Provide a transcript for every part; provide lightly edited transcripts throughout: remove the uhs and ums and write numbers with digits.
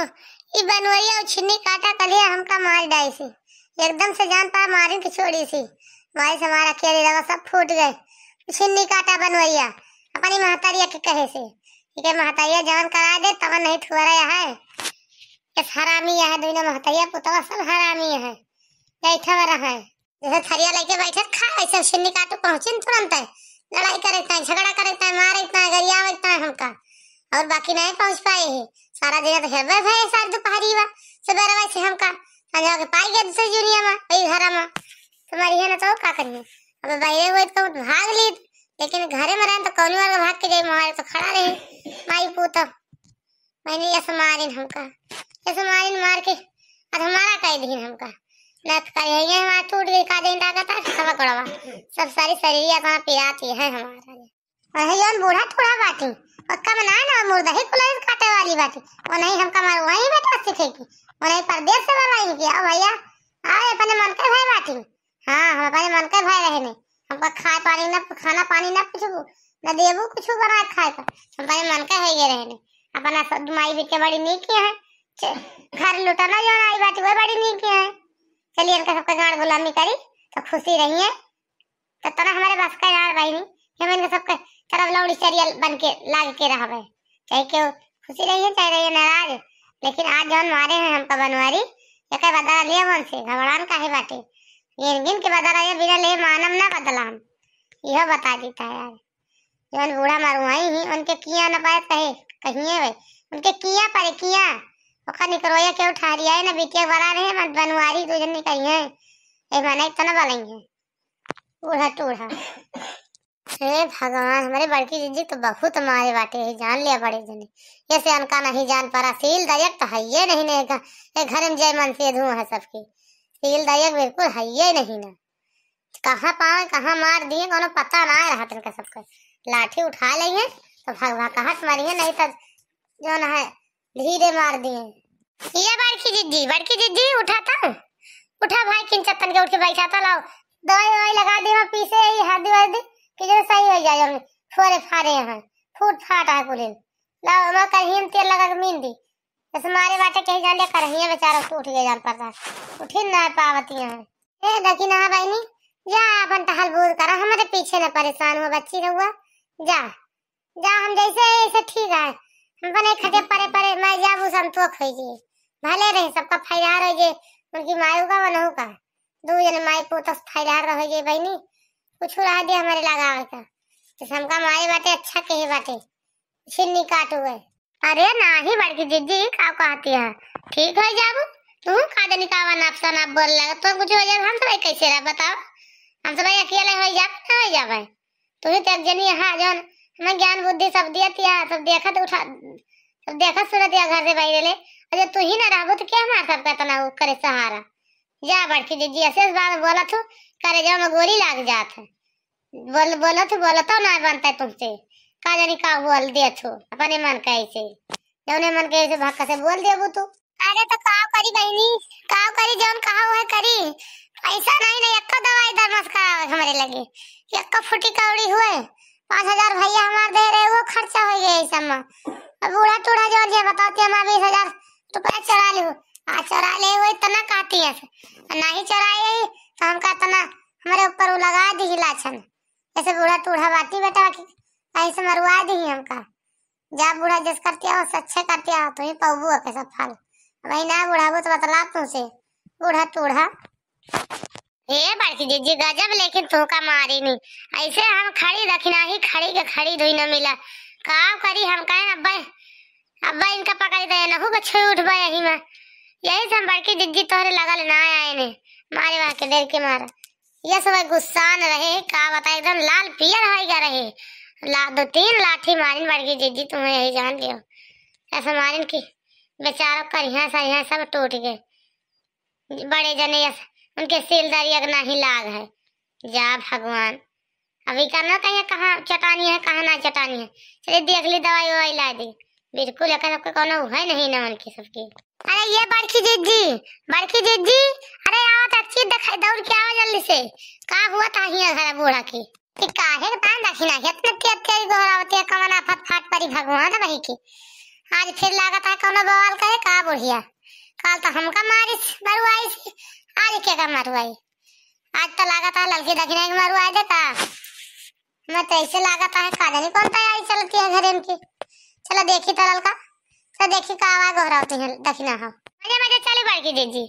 ई बनवैया और छिन्नी काटा कलिया हमका मार डाई सी, एकदम से जान पा मारी की छोड़ी सी, मारी से हमारा केरी लगा सब फूट गए। छिन्नी काटा बनवैया अपनी महतारिया के कहे से कि महतारिया जान करा दे तब नहीं थुरा है। इस हरामी है दोनों महतारिया पुतवा सब हरामी है, बैठा रहा है जैसे थरिया लेके बैठे खा ऐसे छिन्नी काटो पहुंचे तुरंत है, लड़ाई करता है, झगड़ा करता है, मारता है, गरिया लगता है हमका, और बाकी नहीं पहुंच पाए है। सारा दिन तो हेबे भाई सारी दोपहरी बा सवेरे वैसे हमका अंजा के पाई गए दूसरी दुनिया में वही घर में तुम्हारी है ना, तो का करिए अब बाहर हुए तो भाग ली, लेकिन घरे में रहे तो कौन वाला भाग के जाए, मोबाइल तो खड़ा रही माई पूता मैंने ऐसे मारिन हमका, ऐसे मारिन मार के अब हमारा कह दी हमका लत करिए हमारा टूट गई का दिन ताकत सब कड़वा सब सारी शरीर अपना पिराती है हमारा। और है जौन बूढ़ा थोड़ा बाटी पक्का बनाए ना मुर्दा ही कुलाइन काटे वाली बाटी वो नहीं हमका मार वही बेटा सीखेगी, वो नहीं परदेश से बनाई की अब भैया आए अपने मन के भाई बाटी। हां हम अपने मन के भाई रहे ने हमका खाए पानी ना खाना पानी ना कुछ ना देबू कुछ बना खाए का हम अपने मन के है रहे ने अपना सब माई भी के बड़ी नीक है, घर लुटाना जो आई बाटी वो बड़ी नीक है। चलिए इनका सबका गाड़ गुलामी करी तो खुशी रही है, तो तना हमारे बस का यार भाई नहीं हम इनका सबका तरफ लौड़ी चरियल बन के लाग के रहा भाई, चाहे क्यों खुशी रही है चाहे रही है नाराज, लेकिन आज जौन मारे हैं हमका बनवारी एक बदला लिया मन से घबरान काहे बाटे ये गिन के बदला ये बिना ले मानम ना बदला हम यह बता देता है यार। जौन बूढ़ा मारुआई ही उनके किया न पाए कहे कहिए भाई उनके किया पर किया ओका निकरोया के उठा रिया है ना बिटिया बना रहे मत बनवारी दो जन कही है ए माने इतना बलेंगे बूढ़ा टूढ़ा। हे भगवान हमारे बड़की जीजी तो बहुत मारे बाटे है जान लिया बड़े जने ऐसे अनका नहीं जान पारा सील दयक तो है ये नहीं ने घर में जय मन से धुआं है सबकी सील दयक बिल्कुल है ये नहीं ना कहां पावे कहां मार दिए कोनो पता ना रहा तनका सबका लाठी उठा लेंगे तो भगवा कहां मारिए नहीं तो जो ना है धीरे मार दिए। ये बड़की जीजी उठा भाई किन चत्तन के उठ के बैठा था लाओ दवाई लगा दी मैं पीछे ही हल्दी वर्दी कि जो सही हो जाए हम फोरे फारे यहाँ फूट फाट है पूरे लाओ मैं कहीं तेल लगा के मीन दी जैसे मारे बाटे कहीं जान ले कर ही बेचारा उठ गए जान पड़ता उठी ना पावती है ए देखी ना भाई नी जा अपन टहल बूझ करा हमारे पीछे न परेशान हो बच्ची रहुआ जा जा हम जैसे ऐसे ठीक है हम बने खटे परे परे मैं जाबू संतोष हो जी भले रहे सबका फैलार हो जे उनकी मायू का बनहु का दो जन माई पोतस फैलार रह जे बहनी कुछ रह दे हमारे लगावे का तो हमका मारे बाटे अच्छा कहे बाटे छिन्नी काटू है। अरे नाही बड़की जीजी का कहती है ठीक है जाबू तू का दनी कावा नापसा ना बोल लगा तो कुछ हो जाए हम सब कैसे रह बताओ हम सब अकेले हो जा ना हो जावे तू ही तक जनी हां जन हमें ज्ञान बुद्धि सब दिया सब देखत उठा सब देखत सुनत या घर से बाहर ले अरे तू ही ना रहबो तो क्या हमारा सब का तना करे सहारा जा बड़की जीजी ऐसे बात बोला तू करे जाओ में गोली लाग जात है बोलो तो ना बनता तुमसे का जानी का बोल दे तू अपने मन कैसे जौने मन कैसे भक्का से बोल देबू तू अरे तो का करी बहनी का करी जौन कहा है करी पैसा नहीं ना एक दवाई दरमस का हमारे लगे एक फुटी कौड़ी हुए 5000 भैया हमार दे रहे वो खर्चा हो गया इस में अब बूढ़ा टूढ़ा जो जे बताते हम 20000 रुपया चरा ले आ चरा ले वो इतना काटी है नहीं चराए तो हमका इतना हमारे ऊपर लगा दी लाछन ऐसे बूढ़ा टूढ़ा बाटी बेटा ऐसे मरवा दी हमका जा बूढ़ा जिस करते हो अच्छे करते हो तो ही पबू के सब फल वही ना बुढ़ाबू तो बतला तुमसे बूढ़ा टूढ़ा। ये बड़की जीजी गजब लेकिन तू का मारी नहीं ऐसे हम खड़ी रखना ही खड़ी के खड़ी धोई न मिला का करी हम कहे अब्बा इनका पकड़ दे न हो छुई उठबा यही में यही से हम बड़की जीजी तोहरे लगल ना आए ने मारे वहां के देर के मारा ये सब गुस्सान रहे का बता एकदम लाल पियर होइगा रहे ला 2-3 लाठी मारिन बड़की जीजी तुम्हें यही जान लियो ऐसा मारिन की बेचारा करिया सरिया सब टूट गए बड़े जने उनके सीलदारी अगना ही लाग है जा भगवान अभी करना कहीं कहाँ चटानी है कहाँ ना चटानी है चलिए देख ली दवाई ववाई ला दी बिल्कुल एक सबके कोनो है नहीं ना उनकी सबकी। अरे ये बड़की जीजी अरे आओ अच्छी दिखाई दौड़ के आओ जल्दी से का हुआ था ही घर बूढ़ा की काहे तान दखिना इतने तेज तेज गोरावती कमना फट फट परी भगवान भाई की आज फिर लागत है कौनो बवाल करे का बुढ़िया। कल तो हमका मारिस मरुआई सी, आज के का मरुआई। आज तो लागत है लड़की दक्षिणा की मरुआई दे का। मैं तो ऐसे लागत है का जानी कौन तैयारी चलती है घर इनकी। चलो देखी तो ललका, तो देखी का आवाज घोराती है दक्षिणा हो। मजे मजे चली बड़की दीदी,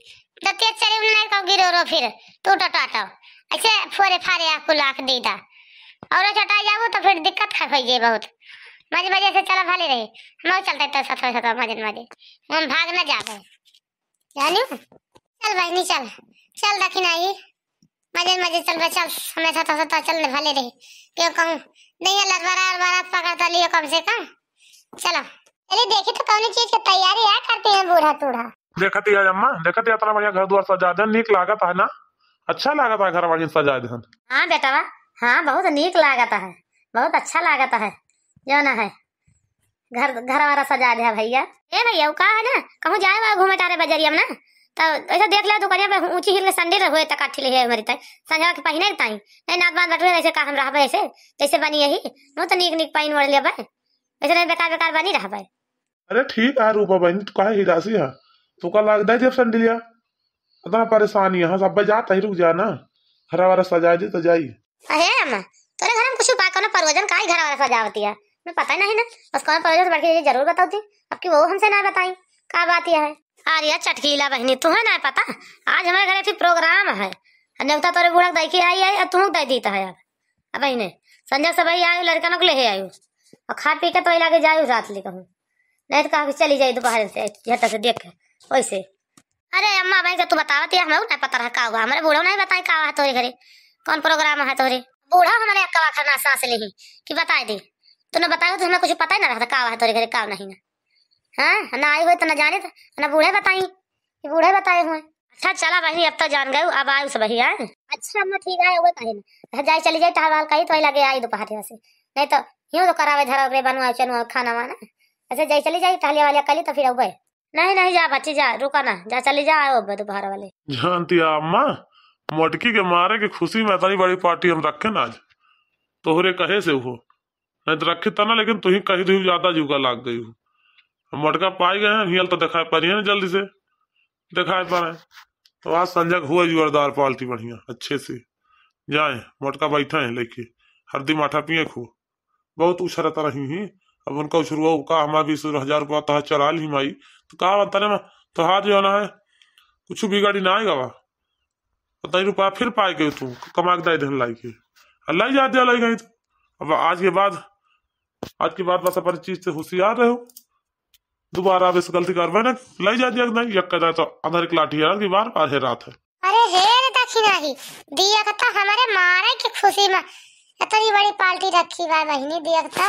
दतिया चली उन्हें को गिरो रो फिर टूटा टाटा ऐसे फोरे फारे आपको लाख दीदा और चटा जाओ तो फिर दिक्कत खा होई बहुत। मजे मजे से चला भले रही, हम चलते तो सतवा सतवा मजे मजे हम भाग न जावे जानी। चल भाई नहीं चल चल दक्षिणा ही मजे मजे चल बे चल हमें सतवा सतवा चलने भले रही क्यों कहूँ नहीं है लड़वारा लड़वारा पकड़ता लियो कम से कम। चलो चलिए देखी तो कौन चीज की तैयारी है करते हैं बूढ़ा तूढ़ा। देखती है अम्मा, देखती है इतना बढ़िया घर द्वार सजा दे, नीक लागत है ना, अच्छा लागत है घर बढ़िया सजा दे। हाँ बेटा हाँ बहुत नीक लागत है, बहुत अच्छा लागत है जो ना है घर घर वाला सजा दे भैया। ए भैया वो का है ना कहूँ जाए वहाँ घूमे टारे बजरिया में ना तो ऐसा देख ले दुकानिया पे ऊंची हिल के संडे हुए तक काठी ले हमारी तय संजवा के पहिने के ताई नहीं नाथ बात बैठे ऐसे का हम रह ऐसे जैसे बनी यही नो तो नीक नीक पाइन मोड़ लिया भाई ऐसे नहीं बेकार बेकार बनी रहा भाई। अरे ठीक है रूपा बहन तो कहे ही राशि है तो का लगता है जब संडिलिया इतना परेशानी है सब जाता ही रुक जा ना हरा वारा सजा दे तो जाई। अरे अम्मा तोरे घर में कुछ उपाय कोनो परवजन का ही घर वाला सजावती है मैं पता नहीं ना बस कौन परवजन बढ़ के जरूर बताती अब की वो हमसे ना बताई का बात यह है। अरे चटकीला बहनी तुम्हें ना पता आज हमारे घर फिर प्रोग्राम है न्योता तोरे बूढ़ा दई के आई है तू दई दी है अब बहने संजय से भाई आयु लड़का को ले आयु और खा पी के तो लागे जायु रात ले कहूँ नहीं तो कहा चली जाये दोपहर से झट से देख वैसे। अरे अम्मा भाई का तू बतावती है हमें नहीं पता रहा का हुआ हमारे बूढ़ा नहीं बताई का है तोरे घरे कौन प्रोग्राम है तोरे बूढ़ा हमारे अक्का खाना सांस ले कि बताए दे तूने बताया तो हमें कुछ पता ही ना रहा का है तोरे घरे का नहीं ना। हाँ ना आई हुए तो ना जाने ना बूढ़े बताई बूढ़े बताए हुए। अच्छा चला बहनी अब तो जान गए अब आयु से बही आए। अच्छा अम्मा ठीक है वो कहे ना जाए चली जाए टहल कही तो लगे आई दोपहर से नहीं तो यूं तो करावे धरा बनवा चनुआ खाना वाना ऐसे जाए चली जाए टहलिया वालिया कली तो फिर अब नहीं नहीं जा बच्ची जा रुका ना जा चली जा आओ दोपहर वाले। जानती है अम्मा मोटकी के मारे की खुशी में इतनी बड़ी पार्टी हम रखे ना आज तोहरे कहे से हो नहीं तो रखे तना लेकिन तुही कही तुही ज्यादा जुगा लाग गई हो मोटका पाई गए हैं हियल तो दिखाई पा रही है ना जल्दी से दिखाई पा रहे तो आज संजय हुआ जोरदार पार्टी बढ़िया अच्छे से जाए मोटका बैठा है लेके हरदी माठा पिए खो बहुत उछरता रही ही अब उनका उछरुआ का हमारा 20,000 रुपया तो चला ली माई तो कहा बनता ना तो हाथ जो है कुछ भी गाड़ी ना आएगा वह पता रुपया फिर पाए गए तू कमा के दे लाई के अल्लाह ही जाते लाई गई अब आज के बाद बस अपनी चीज से होशियार रहो दोबारा अब इस गलती करवा ना लाई जा दिया नहीं यक्का तो अंदर एक लाठी है बार बार है रात है। अरे हे दक्षिणा ही दिया कथा हमारे मारे की खुशी में इतनी बड़ी पार्टी रखी भाई बहनी दिया कथा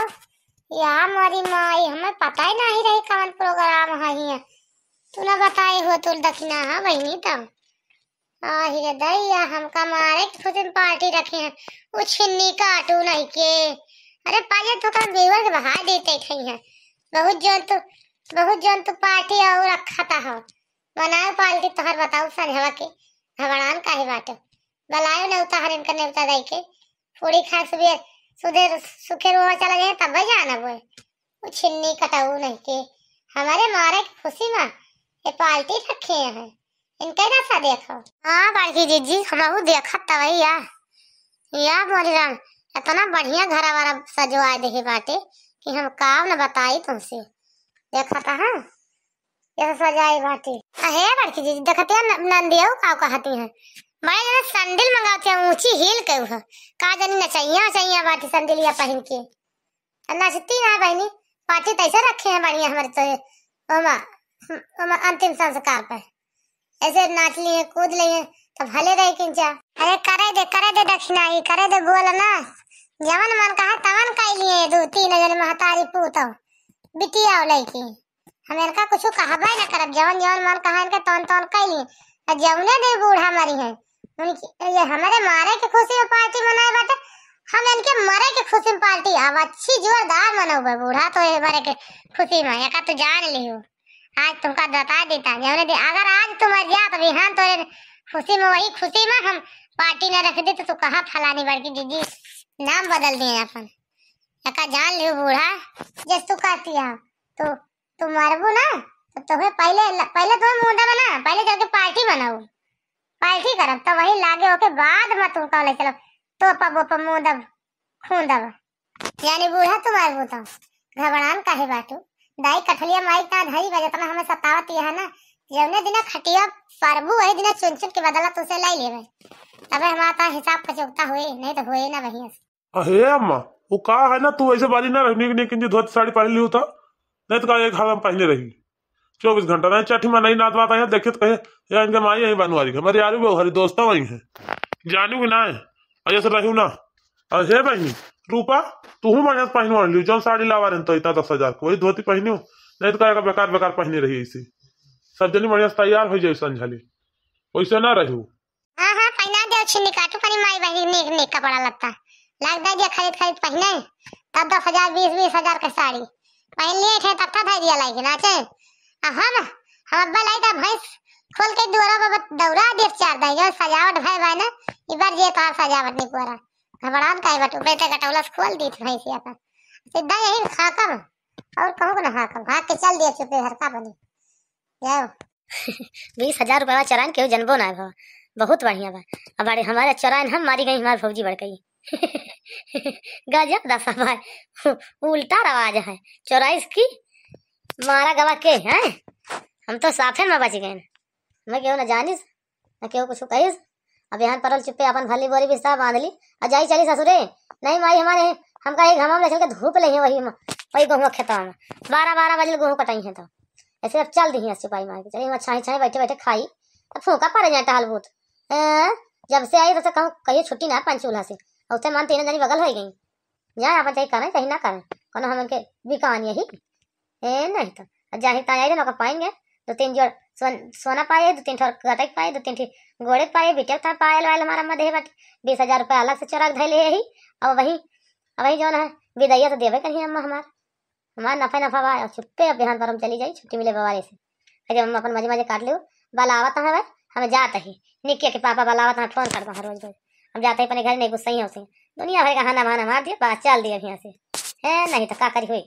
यार हमारी माई हमें पता ही नहीं रही कौन प्रोग्राम है ही तू ना बताई हो तू दक्षिणा हाँ बहनी तब आही दैया हमका मारे की खुशी में पार्टी रखी है वो छिन्नी काटू नहीं के अरे पाले तो कर बेवर के बहा देते खई है बहुत जन तो पार्टी और रखा था हो बनाओ पार्टी तो हर बताओ संझवा के भगवान का ही बात बलायो ने उतार इनका ने उतार के पूरी खा सुधर सुखे रोह चला जाए तब जाना वो छिन्नी कटाऊ नहीं के हमारे मारे की खुशी में ये पार्टी रखे हैं इनके ना सा देखो। हाँ बालकी जीजी हम देखा तब या बोली राम इतना बढ़िया घर वाला सजवा दे बाटे कि हम काम न बताई तुमसे देखा था हाँ ये सजाई बाटे अहे बड़की जीजी देखते हैं नंदिया का कहती हैं बड़े जने सैंडल मंगाते हैं ऊंची हील के का जानी नचैया बाटी सैंडलिया पहन के नचती ना बहनी पार्टी तैसे रखे हैं बढ़िया हमारे तो अंतिम संस्कार पे ऐसे नाच लिए कूद लिए तो भले रहे किंचा अरे करे दे दक्षिणा ही करे दे बोल ना जवन मन कहा तवन कह लिए 2-3 जने महतारी पूतो बिटिया लड़की हम इनका कुछ कहबा ना करब जवन मन कहा इनका तौन कह लिए जवने दे बूढ़ा मरी है ये हमारे मारे की खुशी में पार्टी मनाए बाटे हम इनके मरे की खुशी में पार्टी अब अच्छी जोरदार मनाओ बूढ़ा तो मरे के खुशी में एक तो जान लियो आज तुमका बता देता अगर आज तुम मर जा तो बिहान तो खुशी में वही खुशी में हम पार्टी न रख दी तो तू कहा फलानी बड़की दीदी नाम बदल दिए अपन एक जान लियो बूढ़ा जैसे तू कहती है तो तुम मारबू ना तो तुम्हें पहले तुम्हें मुंह दबा ना, पहले चल के पार्टी बनाओ, पार्टी करब तो वही लागे होके बाद में तुम कॉलेज चलो तो पब मुंह दब खून दबा। यानी बूढ़ा तुम मारबू तो घबरान काहे बाटू। दाई कठलिया माई का धरी बजतना हमें सतावत यह ना, जवने दिना खटिया पारबू वही दिना चुन चुन के बदला तुसे लाई लेवे। अबे हमारा हिसाब कचौता हुए नहीं तो हुए ना वही। अहे अम्मा वो का है ना, तू ऐसे बारी ना रखनी कि धोती साड़ी पहन ली था, नहीं तो का एक हाथ में पहले रही 24 घंटा नहीं चठी में नहीं नात बात है देखे तो कहे या इनके माई यही बनवारी है हमारे यार वो हरी दोस्ता वही है जानू कि ना है ऐसे रहू ना। अरे बहनी रूपा तू बढ़िया पहनवा ली जो साड़ी लावा रहे तो इतना 10,000 को वही धोती पहनी हो, नहीं तो कहेगा बेकार बेकार पहनी रही इसी सब जनी बढ़िया तैयार हो जाए संझाली वैसे ना रहू। हाँ हाँ पहना दे छिन्नी काटू कनी माई बहनी नेक नेक कपड़ा लगता लगता है खरीद खरीद पहने तब 10,000 20,000 का साड़ी पहन लिए थे तब था दिया लाई के नाचे। हम अब्बा लाई था भैंस खोल के दुआरा पर दौरा दे चार दाई जो सजावट भाई भाई ना इबार जे तो सजावट नहीं पूरा घबरान का बट ऊपर तक कटौला खोल दी थी भैंसिया का सीधा यही खाकम और कहूँ ना हाकम हाक के चल दिया चुपे हरका बनी जाओ। 20,000 रुपया चरान केहू जनबो ना भा बहुत बढ़िया बा। अब बड़े हमारे चरान हम मारी गई हमारी फौजी बढ़ गई गजब दशा भाई उल्टा रवाज है 24 की मारा गवा के हैं हम तो साफे में बच गए मैं केहू ना जानिस न केहू कुछ कहिस। अब यहाँ परल चुप्पे अपन भली बोरी बिस्ता बांध ली और जाई चली ससुरे नहीं माई हमारे हमका एक घमाम ले चल के धूप ले वही गेहूँ खेता में 12 बजे गेहूँ कटाई है तो ऐसे अब चल दी सिपाही मार के चलिए हम छाई बैठे बैठे खाई अब फूका पड़े जाए टहलबूत जब से आई तो कहूँ कहिए छुट्टी ना पान चूल्हा से और उसे मन 3 जनी बगल हो गई जाए अपन चाहिए करें कहीं ना करें कोनो हम के बिकान यही नहीं तो जाही तैयारी ना पाएंगे 2-3 जोड़ सोना पाए 2-3 ठोर गटक पाए 2-3 गोड़े पाए बिटक था पायल वायल हमारा मधे बट 20,000 रुपया अलग से चोरा धैले यही और वही जो है विदैया तो देवे कहीं अम्मा हमार नफा बा चुप्पे अब बिहान पर हम चली जाई छुट्टी मिले बवाले से जब हम अपन मजे काट लो बलावत हमें भाई हमें जाते ही निकिया के पापा बलावत हमें फोन करता हर रोज हम जाते ही अपने घर नहीं गुस्सा ही होते दुनिया भर का खाना भाना मार दिया बात चल दिया यहाँ से नहीं तो का करी हुई।